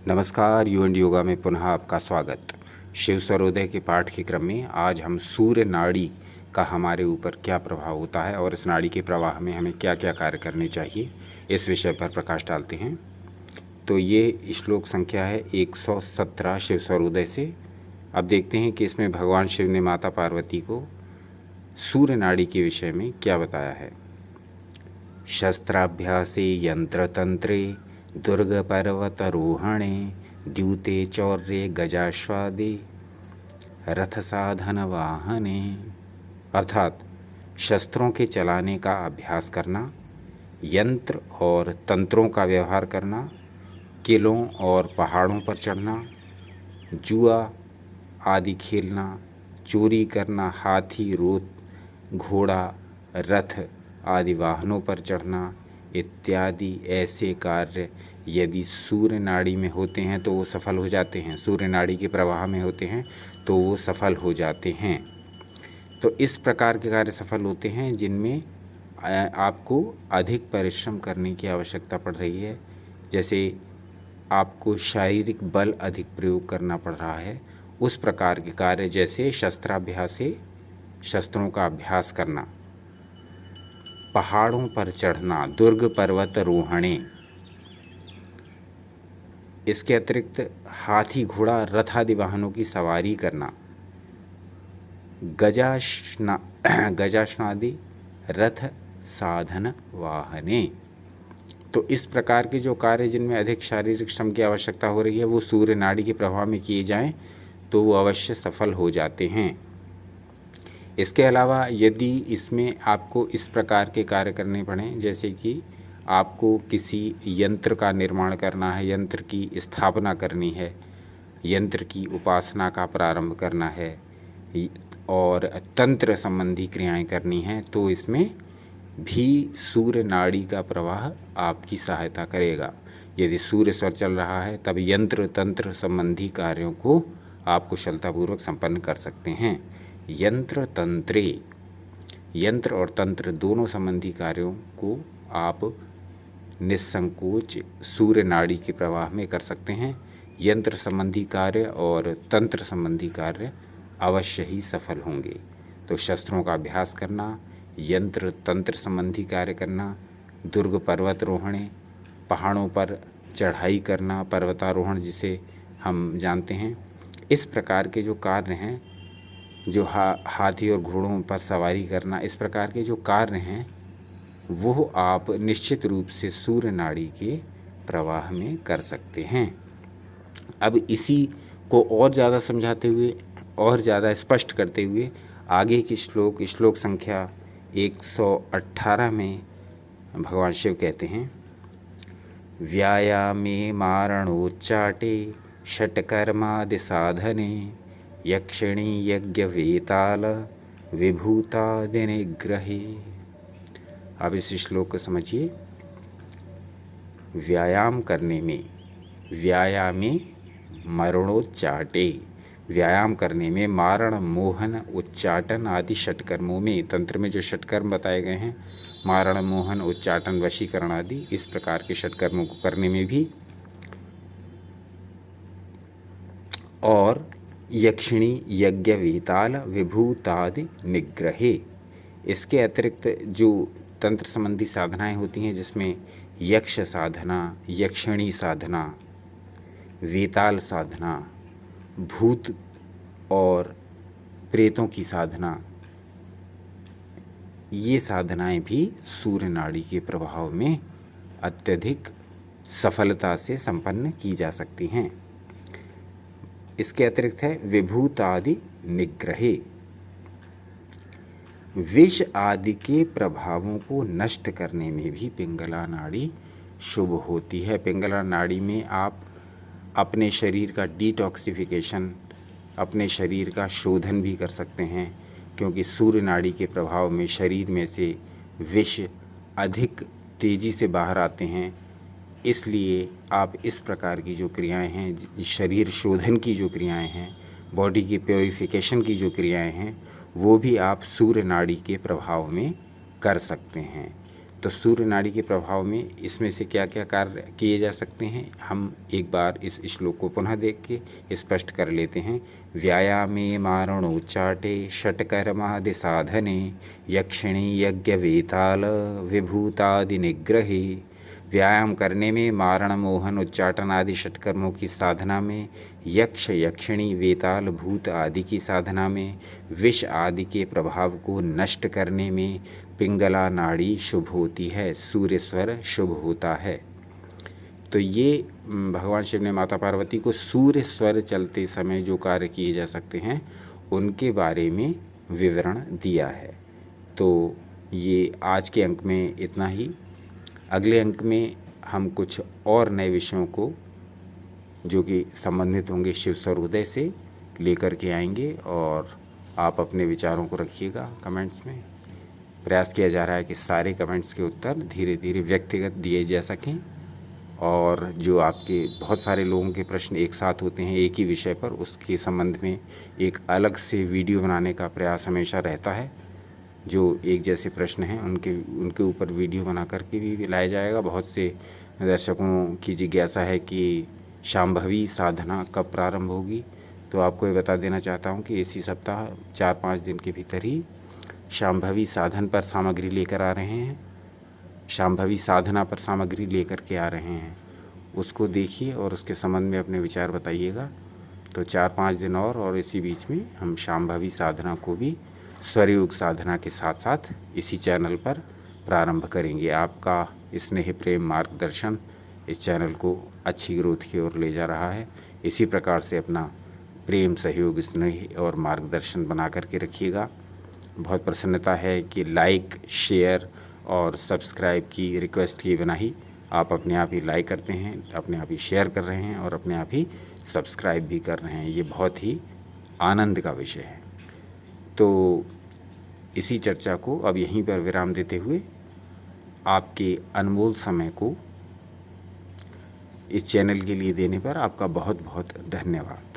नमस्कार। You and yoga में पुनः आपका स्वागत। शिव सर्वोदय के पाठ के क्रम में आज हम सूर्य नाड़ी का हमारे ऊपर क्या प्रभाव होता है और इस नाड़ी के प्रवाह में हमें क्या क्या कार्य करने चाहिए, इस विषय पर प्रकाश डालते हैं। तो ये श्लोक संख्या है 117 शिव सर्वोदय से। अब देखते हैं कि इसमें भगवान शिव ने माता पार्वती को सूर्य नाड़ी के विषय में क्या बताया है। शस्त्राभ्यासे यंत्र तंत्रे दुर्ग पर्वतारोहणे द्यूते चौर्ये गजाश्वादे रथ साधन वाहने, अर्थात शस्त्रों के चलाने का अभ्यास करना, यंत्र और तंत्रों का व्यवहार करना, किलों और पहाड़ों पर चढ़ना, जुआ आदि खेलना, चोरी करना, हाथी, रोत, घोड़ा, रथ आदि वाहनों पर चढ़ना इत्यादि ऐसे कार्य यदि सूर्य नाड़ी में होते हैं तो वो सफल हो जाते हैं। सूर्य नाड़ी के प्रवाह में होते हैं तो वो सफल हो जाते हैं। तो इस प्रकार के कार्य सफल होते हैं जिनमें आपको अधिक परिश्रम करने की आवश्यकता पड़ रही है। जैसे आपको शारीरिक बल अधिक प्रयोग करना पड़ रहा है, उस प्रकार के कार्य जैसे शस्त्राभ्यास से शस्त्रों का अभ्यास करना, पहाड़ों पर चढ़ना, दुर्ग पर्वत रोहणे, इसके अतिरिक्त हाथी, घोड़ा, रथ आदि वाहनों की सवारी करना, गजाश्नादि रथ साधन वाहने। तो इस प्रकार के जो कार्य जिनमें अधिक शारीरिक श्रम की आवश्यकता हो रही है वो सूर्य नाड़ी के प्रभाव में किए जाएं तो वो अवश्य सफल हो जाते हैं। इसके अलावा यदि इसमें आपको इस प्रकार के कार्य करने पड़ें, जैसे कि आपको किसी यंत्र का निर्माण करना है, यंत्र की स्थापना करनी है, यंत्र की उपासना का प्रारंभ करना है और तंत्र संबंधी क्रियाएं करनी हैं, तो इसमें भी सूर्य नाड़ी का प्रवाह आपकी सहायता करेगा। यदि सूर्य स्वर चल रहा है तब यंत्र तंत्र संबंधी कार्यों को आप कुशलतापूर्वक संपन्न कर सकते हैं। यंत्र तंत्रे, यंत्र और तंत्र दोनों संबंधी कार्यों को आप निस्संकोच सूर्य नाड़ी के प्रवाह में कर सकते हैं। यंत्र संबंधी कार्य और तंत्र संबंधी कार्य अवश्य ही सफल होंगे। तो शस्त्रों का अभ्यास करना, यंत्र तंत्र संबंधी कार्य करना, दुर्ग पर्वतारोहणे, पहाड़ों पर चढ़ाई करना, पर्वतारोहण जिसे हम जानते हैं, इस प्रकार के जो कार्य हैं, जो हाथी और घोड़ों पर सवारी करना, इस प्रकार के जो कार्य हैं वो आप निश्चित रूप से सूर्य नाड़ी के प्रवाह में कर सकते हैं। अब इसी को और ज़्यादा समझाते हुए और ज़्यादा स्पष्ट करते हुए आगे की श्लोक संख्या 118 में भगवान शिव कहते हैं, व्यायामे मारणोच्चाटे षट्कर्मादि साधने यक्षिणी यज्ञ वेताल विभूतादि निग्रहे। अब इस श्लोक को समझिए। व्यायाम करने में, व्यायामे मरणोच्चाटे, व्यायाम करने में मारण, मोहन, उच्चाटन आदि षटकर्मों में, तंत्र में जो षटकर्म बताए गए हैं, मारण, मोहन, उच्चाटन, वशीकरण आदि, इस प्रकार के षटकर्मों को करने में भी, और यक्षिणी यज्ञ वेताल विभूतादि निग्रहे, इसके अतिरिक्त जो तंत्र संबंधी साधनाएं होती हैं जिसमें यक्ष साधना, यक्षिणी साधना, वेताल साधना, भूत और प्रेतों की साधना, ये साधनाएं भी सूर्य नाड़ी के प्रभाव में अत्यधिक सफलता से संपन्न की जा सकती हैं। इसके अतिरिक्त है विभूत आदि निग्रहे, विष आदि के प्रभावों को नष्ट करने में भी पिंगला नाड़ी शुभ होती है। पिंगला नाड़ी में आप अपने शरीर का डिटॉक्सिफिकेशन, अपने शरीर का शोधन भी कर सकते हैं, क्योंकि सूर्य नाड़ी के प्रभाव में शरीर में से विष अधिक तेज़ी से बाहर आते हैं। इसलिए आप इस प्रकार की जो क्रियाएं हैं, शरीर शोधन की जो क्रियाएं हैं, बॉडी की प्योरीफिकेशन की जो क्रियाएं हैं, वो भी आप सूर्य नाड़ी के प्रभाव में कर सकते हैं। तो सूर्य नाड़ी के प्रभाव में इसमें से क्या क्या कार्य किए जा सकते हैं, हम एक बार इस श्लोक को पुनः देख के स्पष्ट कर लेते हैं। व्यायामे मारणोच्चाटे षट्कर्मादि साधने यक्षिणी यज्ञ वेताल विभूतादि निग्रहे। व्यायाम करने में, मारण मोहन उच्चाटन आदि षटकर्मों की साधना में, यक्ष यक्षिणी वेताल भूत आदि की साधना में, विष आदि के प्रभाव को नष्ट करने में पिंगला नाड़ी शुभ होती है, सूर्य स्वर शुभ होता है। तो ये भगवान शिव ने माता पार्वती को सूर्य स्वर चलते समय जो कार्य किए जा सकते हैं उनके बारे में विवरण दिया है। तो ये आज के अंक में इतना ही। अगले अंक में हम कुछ और नए विषयों को जो कि संबंधित होंगे शिव सर्वोदय से लेकर के आएंगे, और आप अपने विचारों को रखिएगा कमेंट्स में। प्रयास किया जा रहा है कि सारे कमेंट्स के उत्तर धीरे धीरे व्यक्तिगत दिए जा सकें, और जो आपके बहुत सारे लोगों के प्रश्न एक साथ होते हैं एक ही विषय पर, उसके संबंध में एक अलग से वीडियो बनाने का प्रयास हमेशा रहता है। जो एक जैसे प्रश्न हैं उनके ऊपर वीडियो बना करके भी लाया जाएगा। बहुत से दर्शकों की जिज्ञासा है कि शांभवी साधना कब प्रारंभ होगी, तो आपको ये बता देना चाहता हूँ कि इसी सप्ताह 4-5 दिन के भीतर ही शांभवी साधन पर सामग्री लेकर आ रहे हैं, शांभवी साधना पर सामग्री लेकर के आ रहे हैं। उसको देखिए और उसके संबंध में अपने विचार बताइएगा। तो 4-5 दिन और इसी बीच में हम शांभवी साधना को भी स्वरयोग साधना के साथ साथ इसी चैनल पर प्रारंभ करेंगे। आपका स्नेह प्रेम मार्गदर्शन इस चैनल को अच्छी ग्रोथ की ओर ले जा रहा है। इसी प्रकार से अपना प्रेम, सहयोग, स्नेह और मार्गदर्शन बना करके रखिएगा। बहुत प्रसन्नता है कि लाइक, शेयर और सब्सक्राइब की रिक्वेस्ट किए बिना ही आप अपने आप ही लाइक करते हैं, अपने आप ही शेयर कर रहे हैं और अपने आप ही सब्सक्राइब भी कर रहे हैं। ये बहुत ही आनंद का विषय है। तो इसी चर्चा को अब यहीं पर विराम देते हुए आपके अनमोल समय को इस चैनल के लिए देने पर आपका बहुत बहुत धन्यवाद।